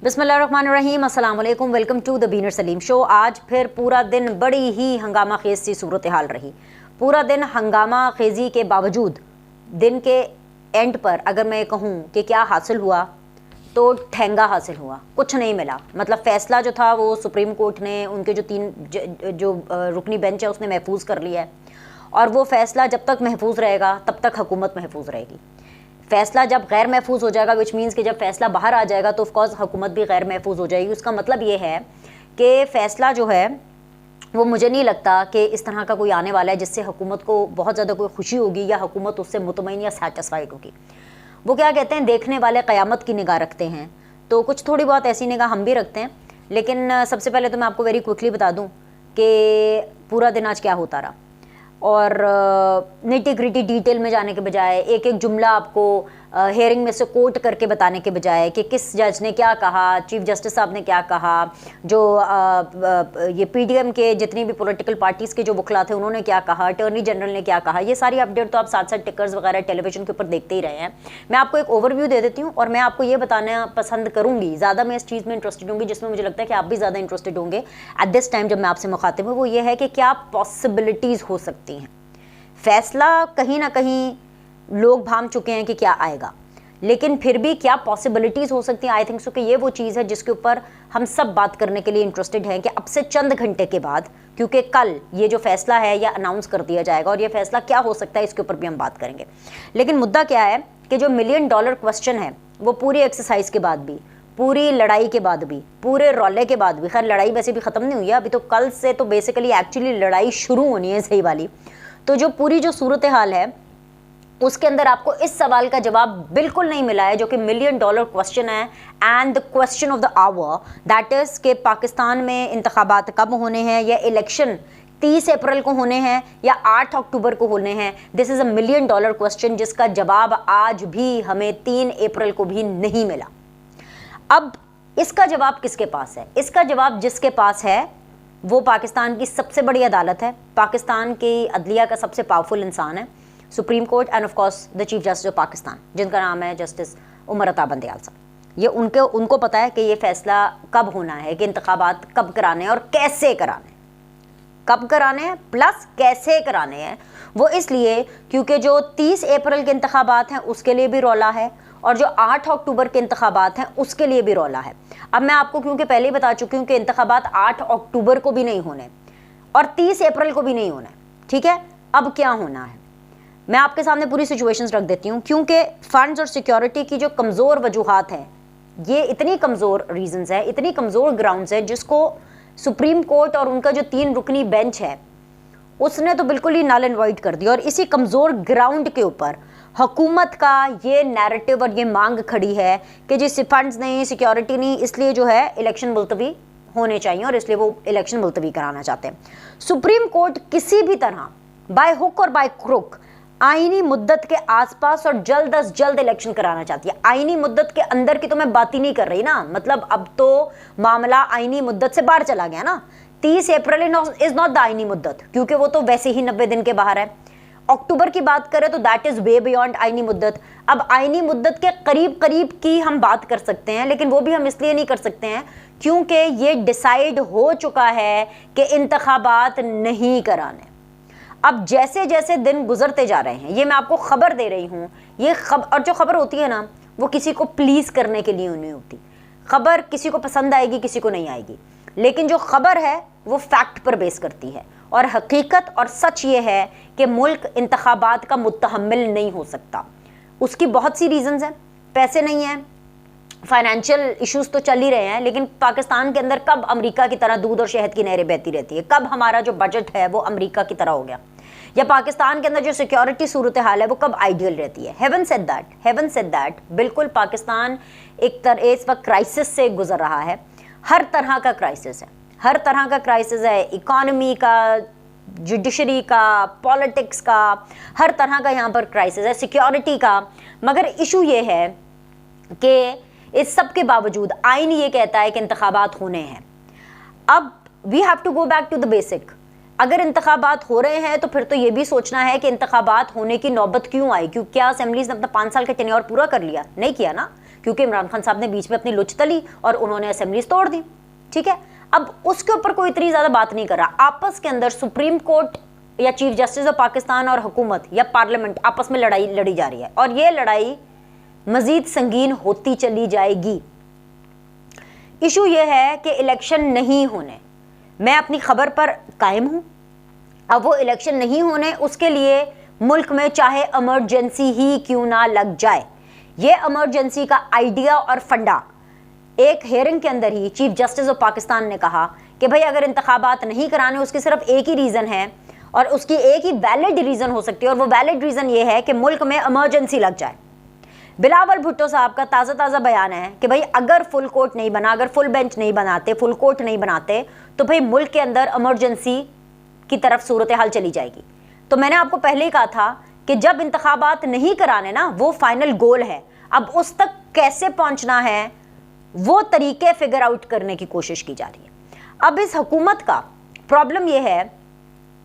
बिस्मिल्लाहिर्रहमानिर्रहीम, अस्सलाम वालेकुम, वेलकम टू द बीनर सलीम शो। आज फिर पूरा दिन बड़ी ही हंगामा खेज सी सूरत हाल रही। पूरा दिन हंगामा खेजी के बावजूद दिन के एंड पर अगर मैं कहूँ कि क्या हासिल हुआ तो ठेंगा हासिल हुआ, कुछ नहीं मिला। मतलब फ़ैसला जो था वो सुप्रीम कोर्ट ने उनके जो रुकनी बेंच है उसने महफूज कर लिया है, और वो फ़ैसला जब तक महफूज रहेगा तब तक हुकूमत महफूज रहेगी। फ़ैसला जब गैर महफूज हो जाएगा, विच मीन्स कि जब फ़ैसला बाहर आ जाएगा तो ऑफकोर्स हुकूमत भी गैर महफूज हो जाएगी। उसका मतलब ये है कि फ़ैसला जो है वो मुझे नहीं लगता कि इस तरह का कोई आने वाला है जिससे हुकूमत को बहुत ज़्यादा कोई खुशी होगी या हुकूमत उससे मुतमईन या सैटिस्फाइड होगी। वो क्या कहते हैं, देखने वाले क़यामत की निगाह रखते हैं, तो कुछ थोड़ी बहुत ऐसी निगाह हम भी रखते हैं। लेकिन सबसे पहले तो मैं आपको वेरी क्विकली बता दूँ कि पूरा दिन आज क्या होता रहा, और निटी ग्रिटी डिटेल में जाने के बजाय एक एक जुमला आपको हेयरिंग में से कोट करके बताने के बजाय कि किस जज ने क्या कहा, चीफ जस्टिस साहब ने क्या कहा, जो ये पीडीएम के जितनी भी पॉलिटिकल पार्टीज़ के जो वकला थे उन्होंने क्या कहा, अटॉर्नी जनरल ने क्या कहा, ये सारी अपडेट तो आप साथ साथ टिकर्स वगैरह टेलीविजन के ऊपर देखते ही रहे हैं। मैं आपको एक ओवरव्यू दे देती हूँ और मैं आपको ये बताना पसंद करूँगी, ज़्यादा मैं इस चीज़ में इंटरेस्टेड होंगी जिसमें मुझे लगता है कि आप भी ज़्यादा इंटरेस्टेड होंगे एट दिस टाइम जब मैं आपसे मुखातिब हूँ। वो ये है कि क्या पॉसिबिलिटीज़ हो सकती हैं। फैसला कहीं ना कहीं लोग भाम चुके हैं कि क्या आएगा, लेकिन फिर भी क्या पॉसिबिलिटीज़ हो सकती हैं। आई थिंक सो कि ये वो चीज़ है जिसके ऊपर हम सब बात करने के लिए इंटरेस्टेड हैं कि अब से चंद घंटे के बाद, क्योंकि कल ये जो फैसला है यह अनाउंस कर दिया जाएगा और ये फैसला क्या हो सकता है इसके ऊपर भी हम बात करेंगे। लेकिन मुद्दा क्या है कि जो $1 मिलियन क्वेश्चन है वो पूरी एक्सरसाइज के बाद भी, पूरी लड़ाई के बाद भी, पूरे रौले के बाद भी, खैर लड़ाई वैसे भी ख़त्म नहीं हुई है अभी, तो कल से तो बेसिकली एक्चुअली लड़ाई शुरू होनी है सही वाली। तो जो पूरी जो सूरत हाल है उसके अंदर आपको इस सवाल का जवाब बिल्कुल नहीं मिला है जो कि $1 मिलियन क्वेश्चन है, and the question of the hour that is कि पाकिस्तान में इंतखाबात कब होने हैं, या इलेक्शन 30 अप्रैल को होने हैं या 8 अक्टूबर को होने हैं। दिस इज़ $1 मिलियन क्वेश्चन जिसका जवाब आज भी हमें 3 अप्रैल को भी नहीं मिला। अब इसका जवाब किसके पास है? इसका जवाब जिसके पास है वो पाकिस्तान की सबसे बड़ी अदालत है, पाकिस्तान की अदलिया का सबसे पावरफुल इंसान है, supreme court, end of course the chief justice of Pakistan जिनका नाम है जस्टिस उमर अता बंदयाल साहब। ये उनको पता है कि ये फैसला कब होना है, कि इंतखाबात कब कराने हैं और कैसे कराने हैं, कब कराने हैं प्लस कैसे कराने हैं। वो इसलिए क्योंकि जो 30 अप्रैल के इंतखाबात हैं उसके लिए भी रौला है और जो 8 अक्टूबर के इंतखाबात हैं उसके लिए भी रौला है। अब मैं आपको क्योंकि पहले ही बता चुकी हूँ कि इंतखाबात 8 अक्टूबर को भी नहीं होने और 30 अप्रैल को भी नहीं होना, ठीक है। अब क्या होना है मैं आपके सामने पूरी सिचुएशंस रख देती हूँ, क्योंकि फंड्स और सिक्योरिटी की जो कमज़ोर वजूहात हैं, ये इतनी कमज़ोर रीजंस है, इतनी कमज़ोर ग्राउंड्स है जिसको सुप्रीम कोर्ट और उनका जो 3 रुकनी बेंच है उसने तो बिल्कुल ही नल एंड वॉइड कर दिया। और इसी कमज़ोर ग्राउंड के ऊपर हुकूमत का ये नैरेटिव और ये मांग खड़ी है कि जिस फंड्स नहीं, सिक्योरिटी नहीं, इसलिए जो है इलेक्शन मुलतवी होने चाहिए और इसलिए वो इलेक्शन मुलतवी कराना चाहते हैं। सुप्रीम कोर्ट किसी भी तरह बाय हुक और बाय क्रुक आईनी मुद्दत के आसपास और जल्द अज जल्द इलेक्शन कराना चाहती है। आईनी मुद्दत के अंदर की तो मैं बात ही नहीं कर रही ना, मतलब अब तो मामला आईनी मुद्दत से बाहर चला गया ना। 30 अप्रैल इज नॉट द आईनी मुद्दत, क्योंकि वो तो वैसे ही 90 दिन के बाहर है। अक्टूबर की बात करें तो दैट इज वे बियॉन्ड आईनी मुद्दत। अब आईनी मुद्दत के करीब करीब की हम बात कर सकते हैं, लेकिन वो भी हम इसलिए नहीं कर सकते हैं क्योंकि ये डिसाइड हो चुका है कि इंतखाबात नहीं कराने। अब जैसे जैसे दिन गुजरते जा रहे हैं, ये मैं आपको खबर दे रही हूँ, ये और जो खबर होती है ना वो किसी को प्लीज़ करने के लिए नहीं होती। खबर किसी को पसंद आएगी, किसी को नहीं आएगी, लेकिन जो खबर है वो फैक्ट पर बेस करती है। और हकीकत और सच ये है कि मुल्क इंतखाबात का मुतहम्मिल नहीं हो सकता। उसकी बहुत सी रीज़न्स हैं, पैसे नहीं हैं, फाइनेंशियल इश्यूज तो चल ही रहे हैं, लेकिन पाकिस्तान के अंदर कब अमेरिका की तरह दूध और शहद की नहरें बहती रहती है, कब हमारा जो बजट है वो अमेरिका की तरह हो गया, या पाकिस्तान के अंदर जो सिक्योरिटी सूरत हाल है वो कब आइडियल रहती है। हेवन सेड दैट बिल्कुल पाकिस्तान इस वक्त क्राइसिस से गुजर रहा है। हर तरह का क्राइसिस है, हर तरह का क्राइसिस है, इकॉनमी का, जुडिशरी का, पॉलिटिक्स का, हर तरह का यहाँ पर क्राइसिस है, सिक्योरिटी का। मगर इशू ये है कि इस सब के बावजूद आईन ये कहता है कि इंतखाबात होने हैं। अब we have to go back to the basic. अगर इंतखाबात हो रहे हैं तो फिर तो ये भी सोचना है कि इंतखाबात होने की नौबत क्यों आई, क्यों क्या असेंबलीज ने अपना 5 साल का टेन्योर पूरा कर लिया? नहीं किया ना, क्योंकि इमरान खान साहब ने बीच में अपनी लुच तली और उन्होंने असेंबलीज तोड़ दी, ठीक है। अब उसके ऊपर कोई इतनी ज़्यादा बात नहीं कर रहा। आपस के अंदर सुप्रीम कोर्ट या चीफ जस्टिस ऑफ पाकिस्तान और हुकूमत या पार्लियामेंट आपस में लड़ाई लड़ी जा रही है और ये लड़ाई मजीद संगीन होती चली जाएगी। इशू ये है कि इलेक्शन नहीं होने, मैं अपनी खबर पर कायम हूं। अब वो इलेक्शन नहीं होने, उसके लिए मुल्क में चाहे इमरजेंसी ही क्यों ना लग जाए। ये इमरजेंसी का आइडिया और फंडा एक हेयरिंग के अंदर ही चीफ जस्टिस ऑफ पाकिस्तान ने कहा कि भाई अगर इंतखाबात नहीं कराने, उसकी सिर्फ एक ही रीज़न है और उसकी एक ही वैलिड रीज़न हो सकती है और वो वैलिड रीज़न ये है कि मुल्क में इमरजेंसी लग जाए। बिलावल भुट्टो साहब का ताज़ा बयान है कि भाई अगर फुल कोर्ट नहीं बना, अगर फुल बेंच नहीं बनाते, फुल कोर्ट नहीं बनाते, तो भाई मुल्क के अंदर इमरजेंसी की तरफ सूरत हाल चली जाएगी। तो मैंने आपको पहले ही कहा था कि जब इंतखाबात नहीं कराने ना, वो फाइनल गोल है। अब उस तक कैसे पहुंचना है, वो तरीके फिगर आउट करने की कोशिश की जा रही है। अब इस हुकूमत का प्रॉब्लम ये है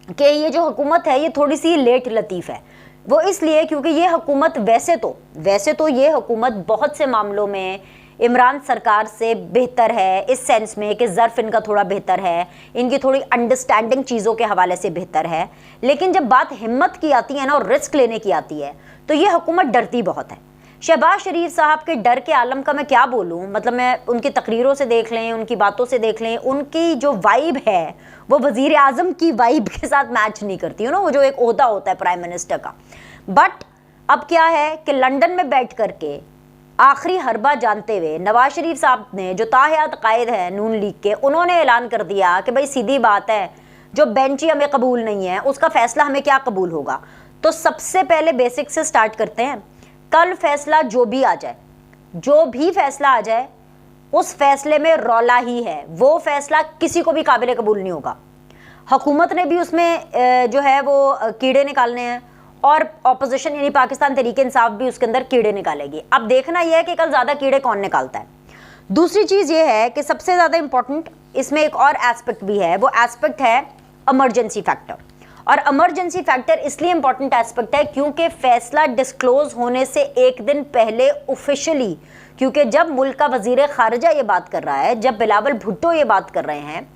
कि ये जो हुकूमत है ये थोड़ी सी लेट लतीफ़ है। वो इसलिए क्योंकि ये हुकूमत वैसे तो ये हुकूमत बहुत से मामलों में इमरान सरकार से बेहतर है, इस सेंस में कि ज़र्फ इनका थोड़ा बेहतर है, इनकी थोड़ी अंडरस्टैंडिंग चीज़ों के हवाले से बेहतर है। लेकिन जब बात हिम्मत की आती है ना और रिस्क लेने की आती है, तो ये हुकूमत डरती बहुत है। शहबाज शरीफ साहब के डर के आलम का मैं क्या बोलूँ, मतलब मैं उनकी तकरीरों से देख लें, उनकी बातों से देख लें, उनकी जो वाइब है वो वज़ीर आज़म की वाइब के साथ मैच नहीं करती है ना, वो जो एक ओहदा होता है प्राइम मिनिस्टर का। बट अब क्या है कि लंदन में बैठ करके आखिरी हरबा जानते हुए नवाज शरीफ साहब ने, जो ताहयात कायद है नून लीग के, उन्होंने ऐलान कर दिया कि भाई सीधी बात है, जो बेंच ही हमें कबूल नहीं है उसका फैसला हमें क्या कबूल होगा। तो सबसे पहले बेसिक से स्टार्ट करते हैं। कल फैसला जो भी आ जाए, जो भी फैसला आ जाए, उस फैसले में रौला ही है, वो फैसला किसी को भी काबिल कबूल नहीं होगा। हुकूमत ने भी उसमें जो है वो कीड़े निकालने हैं और ऑपोजिशन यानी पाकिस्तान तहरीक इंसाफ भी उसके अंदर कीड़े निकालेगी। अब देखना यह है कि कल ज़्यादा कीड़े कौन निकालता है। दूसरी चीज़ ये है कि सबसे ज़्यादा इंपॉर्टेंट इसमें एक और एस्पेक्ट भी है, वो एस्पेक्ट है इमरजेंसी फैक्टर। और इमरजेंसी फैक्टर इसलिए इंपॉर्टेंट एस्पेक्ट है क्योंकि फैसला डिस्क्लोज होने से एक दिन पहले ऑफिशियली, क्योंकि जब मुल्क का वजीर खारजा ये बात कर रहा है, जब बिलावल भुट्टो ये बात कर रहे हैं,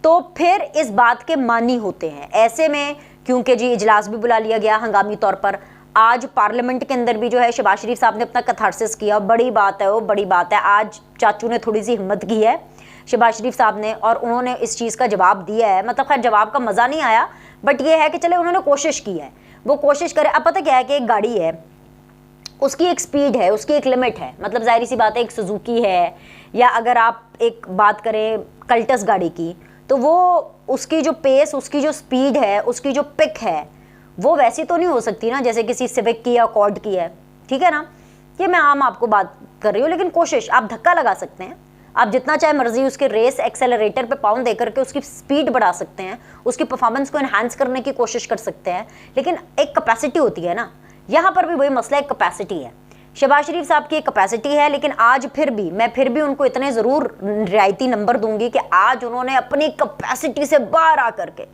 तो फिर इस बात के मानी होते हैं। ऐसे में क्योंकि जी इजलास भी बुला लिया गया हंगामी तौर पर, आज पार्लियामेंट के अंदर भी जो है शहबाज शरीफ साहब ने अपना कथारसिस किया, बड़ी बात है, वो बड़ी बात है। आज चाचू ने थोड़ी सी हिम्मत की है शहबाज शरीफ साहब ने और उन्होंने इस चीज़ का जवाब दिया है। मतलब खैर जवाब का मज़ा नहीं आया, बट ये है कि चले उन्होंने कोशिश की है, वो कोशिश करे। अब पता क्या है कि एक गाड़ी है, उसकी एक स्पीड है, उसकी एक लिमिट है। मतलब जाहिर सी बात है, एक सुजुकी है या अगर आप एक बात करें कल्टस गाड़ी की, तो वो उसकी जो पेस, उसकी जो स्पीड है, उसकी जो पिक है, वो वैसी तो नहीं हो सकती ना जैसे किसी सिविक की या कॉर्ड की है, ठीक है ना। ये मैं आम आपको बात कर रही हूँ, लेकिन कोशिश आप धक्का लगा सकते हैं, आप जितना चाहे मर्जी उसके रेस एक्सेलरेटर पे पाउंड देकर के उसकी स्पीड बढ़ा सकते हैं, उसकी परफॉर्मेंस को एनहांस करने की कोशिश कर सकते हैं, लेकिन एक कैपेसिटी होती है ना। यहाँ पर भी वही मसला, एक कैपेसिटी है। शहबाज शरीफ साहब की एक कैपेसिटी है, लेकिन आज मैं फिर भी उनको इतने ज़रूर रियायती नंबर दूंगी कि आज उन्होंने अपनी कैपेसिटी से बाहर आकर के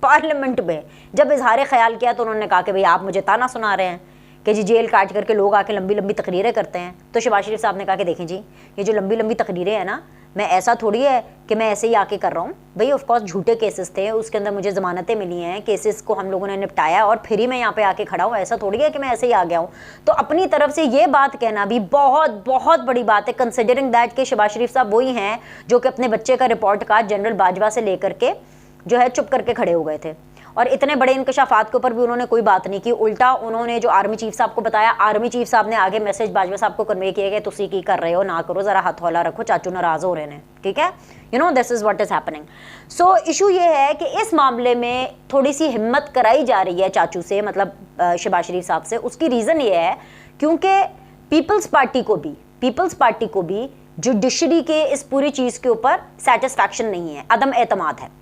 पार्लियामेंट में जब इजहार ख्याल किया, तो उन्होंने कहा कि भाई आप मुझे ताना सुना रहे हैं कि जी जेल काट करके लोग आके लंबी लंबी तकरीरें करते हैं। तो शहबाज शरीफ साहब ने कहा कि देखें जी, ये जो लंबी लंबी तकरीरें हैं ना, मैं ऐसा थोड़ी है कि मैं ऐसे ही आके कर रहा हूँ भाई। ऑफकोर्स झूठे केसेस थे, उसके अंदर मुझे ज़मानतें मिली हैं, केसेस को हम लोगों ने निपटाया और फिर ही मैं यहाँ पे आके खड़ा हूँ। ऐसा थोड़ी है कि मैं ऐसे ही आ गया हूँ। तो अपनी तरफ से ये बात कहना भी बहुत बहुत बड़ी बात है, कंसिडरिंग दैट कि शहबाज शरीफ साहब वही हैं जो कि अपने बच्चे का रिपोर्ट कार्ड जनरल बाजवा से लेकर के जो है चुप करके खड़े हो गए थे और इतने बड़े इंकशाफात के ऊपर भी उन्होंने कोई बात नहीं की। उल्टा उन्होंने जो आर्मी चीफ साहब को बताया, आर्मी चीफ साहब ने आगे मैसेज बाजवा साहब को कन्वे किया कि तुसी की कर रहे हो, ना करो, ज़रा हाथ हौला रखो, चाचू नाराज़ हो रहे हैं, ठीक है। You know this is what is happening. So issue ये है कि इस मामले में थोड़ी सी हिम्मत कराई जा रही है चाचू से, मतलब शहबाज शरीफ साहब से। उसकी रीज़न ये है क्योंकि पीपल्स पार्टी को भी जुडिशरी के इस पूरी चीज़ के ऊपर सेटिस्फैक्शन नहीं है, अदम एतमाद है।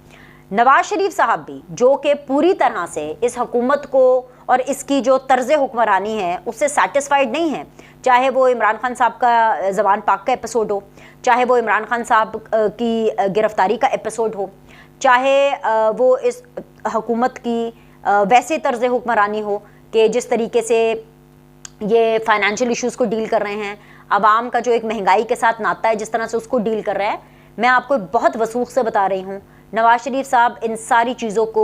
नवाज शरीफ साहब भी जो कि पूरी तरह से इस हुकूमत को और इसकी जो तर्ज हुक्मरानी है उससे सेटिस्फाइड नहीं है, चाहे वो इमरान खान साहब का ज़बान पाक का एपिसोड हो, चाहे वो इमरान खान साहब की गिरफ्तारी का एपिसोड हो, चाहे वो इस हुकूमत की वैसे तर्ज हुक्मरानी हो कि जिस तरीके से ये फाइनेंशियल इश्यूज़ को डील कर रहे हैं। आवाम का जो एक महंगाई के साथ नाता है, जिस तरह से उसको डील कर रहा है, मैं आपको बहुत वसूख से बता रही हूँ, नवाज शरीफ साहब इन सारी चीज़ों को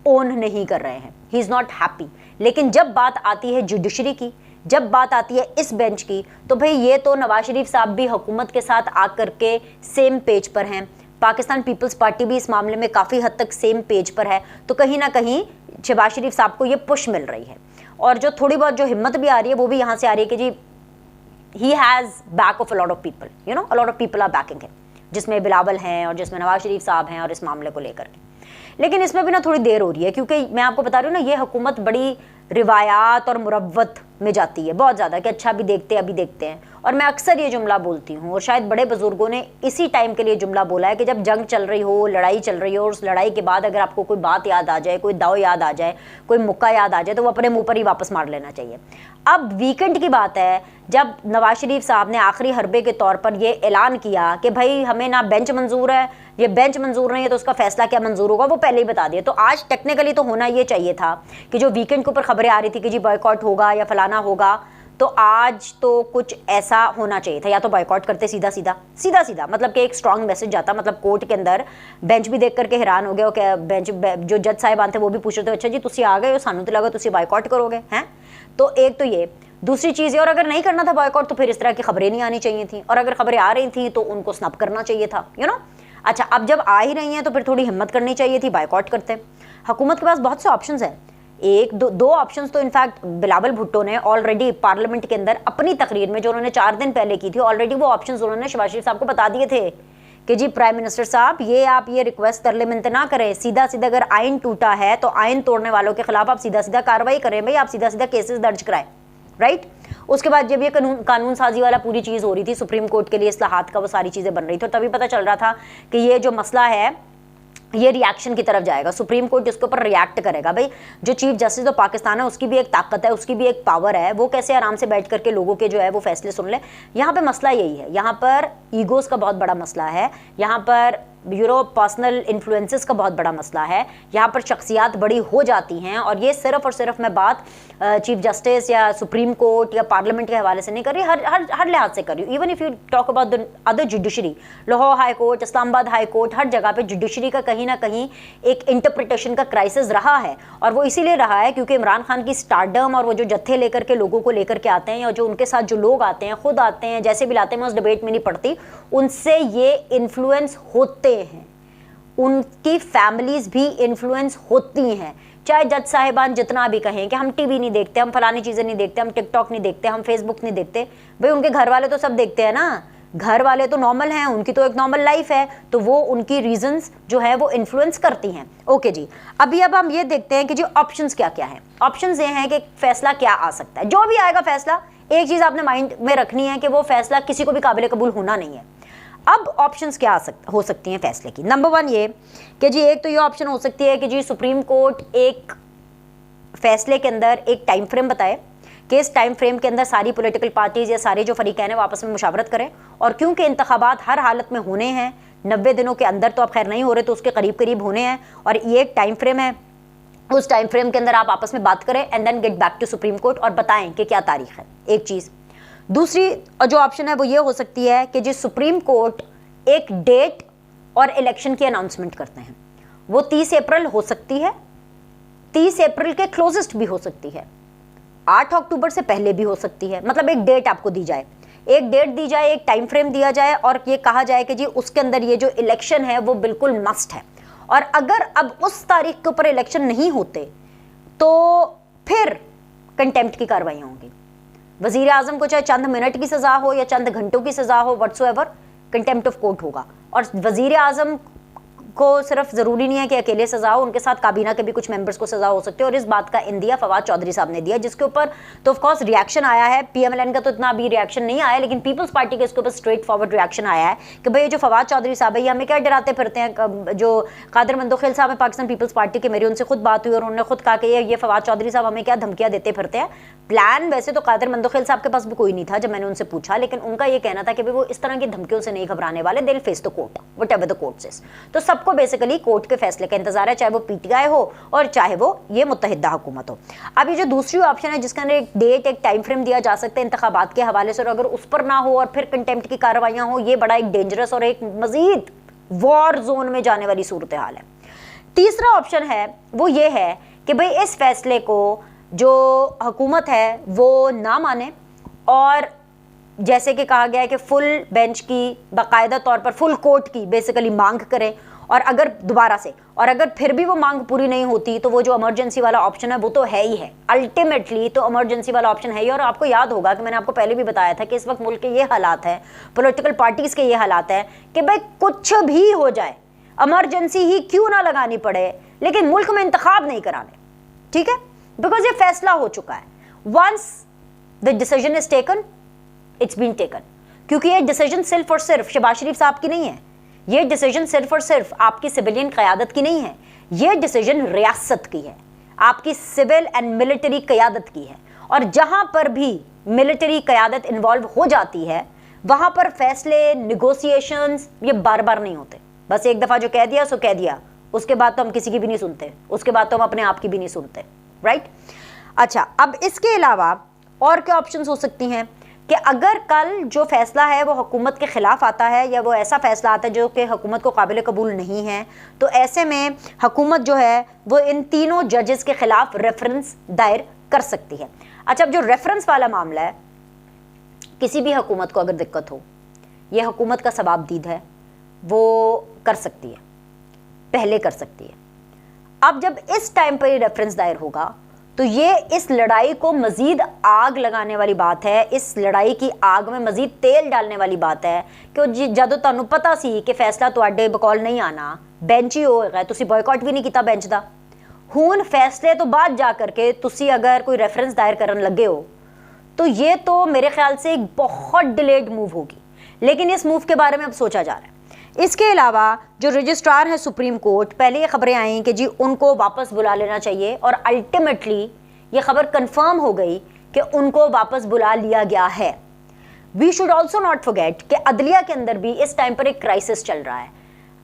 ओन नहीं कर रहे हैं। He is not happy. लेकिन जब बात आती है जुडिशरी की, जब बात आती है इस बेंच की, तो भाई ये तो नवाज शरीफ साहब भी हुकूमत के साथ आकर के सेम पेज पर हैं, पाकिस्तान पीपल्स पार्टी भी इस मामले में काफ़ी हद तक सेम पेज पर है। तो कहीं ना कहीं शहबाज शरीफ साहब को ये पुश मिल रही है, और जो थोड़ी बहुत जो हिम्मत भी आ रही है वो भी यहाँ से आ रही है कि जी he has back of a lot of people, you know, a lot of people are backing him, जिसमें बिलावल हैं और जिसमें नवाज शरीफ साहब हैं और इस मामले को लेकर के। लेकिन इसमें भी ना थोड़ी देर हो रही है, क्योंकि मैं आपको बता रही हूँ ना, ये हुकूमत बड़ी रिवायात और मुरव्वत में जाती है बहुत ज़्यादा, कि अच्छा अभी देखते हैं, अभी देखते हैं। और मैं अक्सर ये जुमला बोलती हूँ, और शायद बड़े बुजुर्गों ने इसी टाइम के लिए जुमला बोला है कि जब जंग चल रही हो, लड़ाई चल रही हो, और उस लड़ाई के बाद अगर आपको कोई बात याद आ जाए, कोई दाव याद आ जाए, कोई मुक्का याद आ जाए, तो वो अपने मुंह पर ही वापस मार लेना चाहिए। अब वीकेंड की बात है, जब नवाज शरीफ साहब ने आखिरी हरबे के तौर पर यह ऐलान किया कि भाई हमें ना बेंच मंजूर है, ये बेंच मंजूर नहीं है, तो उसका फैसला क्या मंजूर होगा वो पहले ही बता दिया। तो आज टेक्निकली तो होना ये चाहिए था कि जो वीकेंड के ऊपर खबरें आ रही थी कि जी बॉयकॉट होगा या फलाना होगा, तो आज तो कुछ ऐसा होना चाहिए था, या तो बॉयकॉट करते सीधा सीधा, मतलब कि एक स्ट्रॉन्ग मैसेज जाता। मतलब कोर्ट के अंदर बेंच भी देख करके हैरान हो गया कि बेंच जो जज साहिबान थे वो भी पूछ रहे थे, अच्छा जी तुसी आ गए हो, सानू तो लगा तुसी बॉयकॉट करोगे हैं। तो एक तो ये, दूसरी चीज़ है, और अगर नहीं करना था बॉयकॉट तो फिर इस तरह की खबरें नहीं आनी चाहिए थी, और अगर खबरें आ रही थी तो उनको स्नप करना चाहिए था, यू नो। अच्छा, अब जब आ ही रही हैं तो फिर थोड़ी हिम्मत करनी चाहिए थी, बॉयकॉट करते। हुकूमत के पास बहुत से ऑप्शंस हैं, एक दो ऑप्शंस तो इनफैक्ट बिलावल भुट्टो ने ऑलरेडी पार्लियामेंट के अंदर अपनी तकरीर में जो उन्होंने 4 दिन पहले की थी, ऑलरेडी वो ऑप्शंस उन्होंने शहबाज शरीफ साहब को बता दिए थे कि जी प्राइम मिनिस्टर साहब, ये आप ये रिक्वेस्ट तरले मिन्नत ना करें, सीधा सीधा अगर आइन टूटा है तो आइन तोड़ने वालों के खिलाफ आप सीधा सीधा कार्रवाई करें, भाई आप सीधा सीधा केसेस दर्ज कराएं, राइट। उसके बाद जब ये कानून साजी वाला पूरी चीज़ हो रही थी, सुप्रीम कोर्ट के लिए इस्लाहात का वो सारी चीज़ें बन रही थी, तभी पता चल रहा था कि ये जो मसला है ये रिएक्शन की तरफ जाएगा, सुप्रीम कोर्ट इसके ऊपर रिएक्ट करेगा। भाई जो चीफ जस्टिस तो पाकिस्तान है, उसकी भी एक ताकत है, उसकी भी एक पावर है, वो कैसे आराम से बैठ करके लोगों के जो है वो फैसले सुन ले। यहाँ पे मसला यही है, यहाँ पर ईगोज़ का बहुत बड़ा मसला है, यहाँ पर पर्सनल इन्फ्लुएंसेस का बहुत बड़ा मसला है, यहाँ पर शख्सियात बड़ी हो जाती हैं। और ये सिर्फ और सिर्फ मैं बात चीफ जस्टिस या सुप्रीम कोर्ट या पार्लियामेंट के हवाले से नहीं कर रही, हर लिहाज से कर रही हूँ। Even if you talk about the other judiciary, Lahore high court, Islamabad high court, हर जगह पे जुडिशरी का कहीं ना कहीं एक इंटरप्रिटेशन का क्राइसिस रहा है। और वो इसीलिए रहा है क्योंकि इमरान खान की स्टारडम और वो जो जत्थे लेकर के लोगों को लेकर के आते हैं, या जो उनके साथ जो लोग आते हैं, खुद आते हैं, जैसे भी लाते हैं, मैं उस डिबेट में नहीं पढ़ती, उनसे ये इन्फ्लुएंस होते हैं, उनकी फैमिलीज भी इन्फ्लुएंस होती हैं। चाहे जज साहिबान जितना भी कहें कि हम टीवी नहीं देखते, हम फलानी चीज़ें नहीं देखते, हम टिकटॉक नहीं देखते, हम फेसबुक नहीं देखते, भाई उनके घर वाले तो सब देखते हैं ना, घर वाले तो नॉर्मल हैं, उनकी तो एक नॉर्मल लाइफ है, तो वो उनकी रीजंस जो है वो इन्फ्लुएंस करती हैं। ओके जी, अब हम ये देखते हैं कि जी ऑप्शंस क्या क्या हैं। ऑप्शंस ये हैं कि फैसला क्या आ सकता है, जो भी आएगा फैसला, एक चीज़ आपने माइंड में रखनी है कि वो फैसला किसी को भी काबिल कबूल होना नहीं है। अब ऑप्शंस क्या हो सकती हैं फैसले की। नंबर 1 ये कि जी एक तो ये ऑप्शन हो सकती है कि जी सुप्रीम कोर्ट एक फैसले के अंदर एक टाइम फ्रेम बताए कि इस टाइम फ्रेम के अंदर सारी पॉलिटिकल पार्टीज या सारे जो फरीकैन हैं वो आपस में मुशावरत करें, और क्योंकि इंतखाबात हर हालत में होने हैं, 90 दिनों के अंदर तो अब खैर नहीं हो रहे, तो उसके करीब करीब होने हैं, और ये एक टाइम फ्रेम है, उस टाइम फ्रेम के अंदर आप आपस में बात करें and then get back to Supreme Court और बताएं कि क्या तारीख है, एक चीज़। दूसरी जो ऑप्शन है वो ये हो सकती है कि जी सुप्रीम कोर्ट एक डेट और इलेक्शन की अनाउंसमेंट करते हैं, वो 30 अप्रैल हो सकती है, 30 अप्रैल के क्लोजेस्ट भी हो सकती है, 8 अक्टूबर से पहले भी हो सकती है। मतलब एक डेट आपको दी जाए, एक डेट दी जाए, एक टाइम फ्रेम दिया जाए, और ये कहा जाए कि जी उसके अंदर ये जो इलेक्शन है वो बिल्कुल मस्ट है, और अगर अब उस तारीख के ऊपर इलेक्शन नहीं होते तो फिर कंटेम्प्ट की कार्रवाई होंगी। वजीर आजम को चाहे चंद मिनट की सजा हो या चंद घंटों की सजा हो, व्हाट्सोएवर, कंटेम्प्ट ऑफ कोर्ट होगा। और वजीर आजम को सिर्फ ज़रूरी नहीं है कि अकेले सजा हो, उनके साथ काबीना के भी कुछ मेंबर्स को सजा हो सकती है, और इस बात का इंदिया फवाद चौधरी साहब ने दिया, जिसके ऊपर तो ऑफ कोर्स रिएक्शन आया है। पीएमएलएन का तो इतना अभी रिएक्शन नहीं आया, लेकिन पीपल्स पार्टी के इसके ऊपर स्ट्रेट फॉरवर्ड रिएक्शन आया है कि भाई जो फवाद चौधरी साहब है ये हमें क्या डराते फिरते हैं। जो कादिर मंदोखेल साहब है पाकिस्तान पीपल्स पार्टी के, मेरी उनसे खुद बात हुई और उन्होंने खुद कहा कि ये फवाद चौधरी साहब हमें क्या धमकियाँ देते फिरते हैं। प्लान वैसे तो कादिर मंदोखेल साहब के पास भी कोई नहीं था जब मैंने उनसे पूछा, लेकिन उनका ये कहना था कि भाई वो इस तरह की धमकियों से नहीं घबराने वाले, they will face the court whatever the court says. तो सब सबको बेसिकली कोर्ट के फैसले का इंतजार है, चाहे वो पीटीआई हो और चाहे वो ये मुत्तहिदा हुकूमत हो। अब ये जो दूसरी ऑप्शन है जिसके अंदर एक डेट, एक टाइम फ्रेम दिया जा सकता है इंतखाबात के हवाले से, और अगर उस पर ना हो और फिर कंटेम्प्ट की कार्रवाइयां हो, ये बड़ा एक डेंजरस और एक मजीद वॉर जोन में जाने वाली सूरत हाल है। तीसरा ऑप्शन है वो ये है कि भाई इस फैसले को जो हुकूमत है वो ना माने और जैसे कि कहा गया है कि फुल बेंच की, बाकायदा तौर पर फुल कोर्ट की बेसिकली मांग करें, और अगर दोबारा से, और अगर फिर भी वो मांग पूरी नहीं होती तो वो जो इमरजेंसी वाला ऑप्शन है वो तो है ही है, अल्टीमेटली तो इमरजेंसी वाला ऑप्शन है ही। और आपको याद होगा कि मैंने आपको पहले भी बताया था कि इस वक्त मुल्क के ये हालात है, पॉलिटिकल पार्टीज के ये हालात है कि भाई कुछ भी हो जाए, इमरजेंसी ही क्यों ना लगानी पड़े, लेकिन मुल्क में इंतखाब नहीं कराने, ठीक है, बिकॉज ये फैसला हो चुका है। Once the decision is taken, it's been taken, क्योंकि ये डिसीजन सिर्फ और सिर्फ शहबाज शरीफ साहब की नहीं है, ये डिसीजन सिर्फ और सिर्फ आपकी सिविलियन क़यादत की नहीं है, ये डिसीजन रियासत की है, आपकी सिविल एंड मिलिट्री क़यादत की है। और जहां पर भी मिलिट्री क़यादत इन्वॉल्व हो जाती है वहां पर फैसले, निगोसिएशंस ये बार बार नहीं होते, बस एक दफ़ा जो कह दिया सो कह दिया, उसके बाद तो हम किसी की भी नहीं सुनते, उसके बाद तो हम अपने आप की भी नहीं सुनते, राइट। अच्छा, अब इसके अलावा और क्या ऑप्शंस हो सकती हैं कि अगर कल जो फैसला है वो हुकूमत के ख़िलाफ़ आता है या वो ऐसा फ़ैसला आता है जो कि हुकूमत को काबिल कबूल नहीं है, तो ऐसे में हुकूमत जो है वो इन तीनों जजेस के ख़िलाफ़ रेफरेंस दायर कर सकती है। अच्छा, अब जो रेफरेंस वाला मामला है, किसी भी हुकूमत को अगर दिक्कत हो, ये हुकूमत का सवाबदीद है, वो कर सकती है, पहले कर सकती है। अब जब इस टाइम पर ये रेफरेंस दायर होगा तो ये इस लड़ाई को मज़ीद आग लगाने वाली बात है, इस लड़ाई की आग में मज़ीद तेल डालने वाली बात है कि जदों तुहानू पता सी कि फैसला तुहाडे बकौल नहीं आना, बेंच ही होएगा, तुसी बॉयकॉट भी नहीं किया बेंच दा, हुण फैसले तो बाद जा करके तुसी अगर कोई रेफरेंस दायर करन लगे हो तो ये तो मेरे ख्याल से एक बहुत डिलेड मूव होगी, लेकिन इस मूव के बारे में अब सोचा जा रहा है। इसके अलावा जो रजिस्ट्रार है सुप्रीम कोर्ट, पहले ये खबरें आई कि जी उनको वापस बुला लेना चाहिए, और अल्टीमेटली ये खबर कंफर्म हो गई कि उनको वापस बुला लिया गया है। We should also not forget कि अदलिया के अंदर भी इस टाइम पर एक क्राइसिस चल रहा है।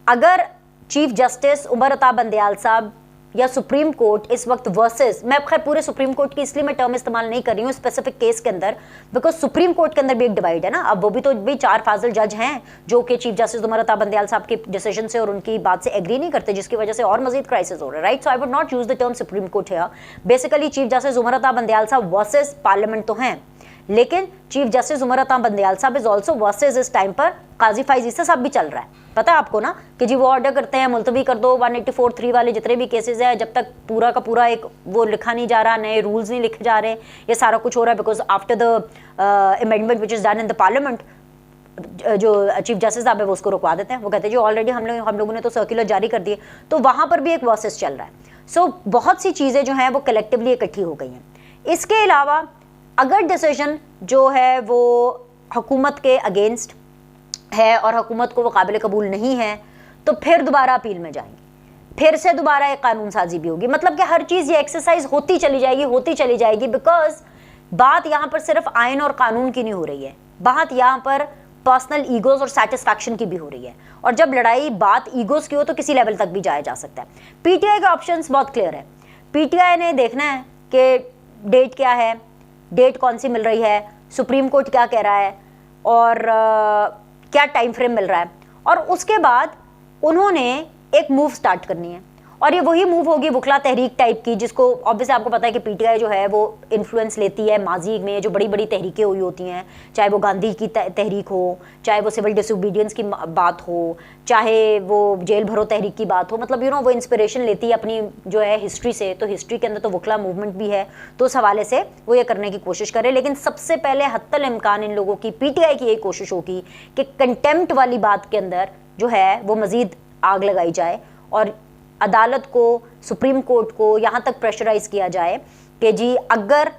अगर चीफ जस्टिस उमर अता बंदयाल साहब या सुप्रीम कोर्ट इस वक्त वर्सेस, मैं खैर पूरे सुप्रीम कोर्ट की इसलिए मैं टर्म इस्तेमाल नहीं कर रही हूँ स्पेसिफिक केस के अंदर, बिकॉज सुप्रीम कोर्ट के अंदर भी एक डिवाइड है ना। अब वो भी तो भी 4 फाजिल जज हैं जो कि चीफ जस्टिस उमर अता बंदयाल साहब के डिसीजन से और उनकी बात से एग्री नहीं करते, जिसकी वजह से और मजीद क्राइसिस हो रहा है, right. So I would not use the term Supreme Court here. Basically Chief Justice Umar Ata Bandial साहब वर्सेस पार्लियामेंट तो हैं, लेकिन चीफ जस्टिस उमर अता बंदयाल साहब इज ऑल्सो वर्सेस इस टाइम पर काजी फाइज ईसा साहब भी चल रहा है। पता है आपको ना कि जी वो ऑर्डर करते हैं मुलतवी कर दो 184(3) वाले जितने भी केसेस हैं, जब तक पूरा का पूरा एक वो लिखा नहीं जा रहा, नए रूल्स नहीं लिखे जा रहे, ये सारा कुछ हो रहा है because after the amendment which is done in the parliament, जो चीफ जस्टिस साहब है वो उसको रुकवा देते हैं। वो कहते हैं जी ऑलरेडी हम लोगों ने तो सर्कुलर जारी कर दिए, तो वहाँ पर भी एक प्रोसेस चल रहा है। सो बहुत सी चीज़ें जो हैं वो कलेक्टिवली इकट्ठी हो गई हैं। इसके अलावा अगर डिसीजन जो है वो हुकूमत के अगेंस्ट है और हुकूमत को वो काबिल कबूल नहीं है, तो फिर दोबारा अपील में जाएंगे, फिर से दोबारा एक कानून साजी भी होगी। मतलब कि हर चीज़ ये एक्सरसाइज होती चली जाएगी, बिकॉज बात यहाँ पर सिर्फ आइन और कानून की नहीं हो रही है, बात यहाँ पर पर्सनल ईगोज और सेटिस्फैक्शन की भी हो रही है। और जब लड़ाई बात ईगोज की हो तो किसी लेवल तक भी जाया जा सकता है। पीटीआई का ऑप्शंस बहुत क्लियर है। पीटीआई ने देखना है कि डेट क्या है, डेट कौन सी मिल रही है, सुप्रीम कोर्ट क्या कह रहा है और क्या टाइम फ्रेम मिल रहा है, और उसके बाद उन्होंने एक मूव स्टार्ट करनी है। और ये वही मूव होगी वकला तहरीक टाइप की, जिसको ऑब्वियसली आपको पता है कि पीटीआई जो है वो इन्फ्लुएंस लेती है माजी में जो बड़ी बड़ी तहरीकें हुई होती हैं, चाहे वो गांधी की तहरीक हो, चाहे वो सिविल डिसोबीडियंस की बात हो, चाहे वो जेल भरो तहरीक की बात हो। मतलब वो इंस्पिरेशन लेती है अपनी जो है हिस्ट्री से, तो हिस्ट्री के अंदर तो वकला मूवमेंट भी है, तो उस हवाले से वो ये करने की कोशिश करे। लेकिन सबसे पहले हत्तल इम्कान इन लोगों की, पीटीआई की यही कोशिश होगी कि कंटेम्प्ट वाली बात के अंदर जो है वो मज़ीद आग लगाई जाए और अदालत को, सुप्रीम कोर्ट को यहाँ तक प्रेशराइज किया जाए कि जी अगर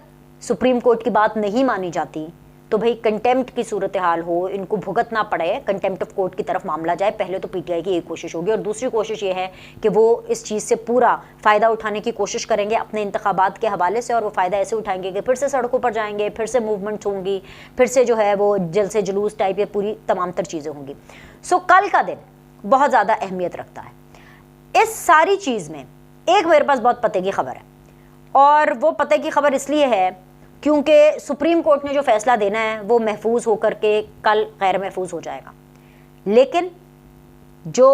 सुप्रीम कोर्ट की बात नहीं मानी जाती तो भाई कंटेम्प्ट की सूरत हाल हो, इनको भुगतना पड़े, कंटेम्प्ट ऑफ कोर्ट की तरफ मामला जाए। पहले तो पीटीआई की एक कोशिश होगी, और दूसरी कोशिश ये है कि वो इस चीज़ से पूरा फ़ायदा उठाने की कोशिश करेंगे अपने इंतखाबात के हवाले से, और वो फ़ायदा ऐसे उठाएंगे कि फिर से सड़कों पर जाएंगे, फिर से मूवमेंट्स होंगी, फिर से जो है वो जलसे जुलूस टाइप ये पूरी तमाम तर चीज़ें होंगी। सो कल का दिन बहुत ज़्यादा अहमियत रखता है। इस सारी चीज़ में एक मेरे पास बहुत पते की खबर है, और वो पते की खबर इसलिए है क्योंकि सुप्रीम कोर्ट ने जो फैसला देना है वो महफूज होकर के कल गैर महफूज हो जाएगा। लेकिन जो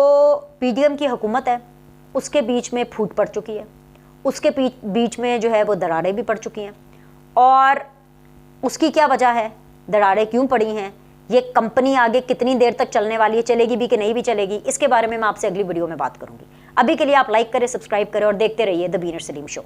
पीडीएम की हुकूमत है उसके बीच में फूट पड़ चुकी है, उसके बीच में जो है वो दरारें भी पड़ चुकी हैं, और उसकी क्या वजह है, दरारें क्यों पड़ी हैं, ये कंपनी आगे कितनी देर तक चलने वाली है, चलेगी भी कि नहीं भी चलेगी, इसके बारे में मैं आपसे अगली वीडियो में बात करूंगी। अभी के लिए आप लाइक करें, सब्सक्राइब करें और देखते रहिए द बीनर सलीम शो।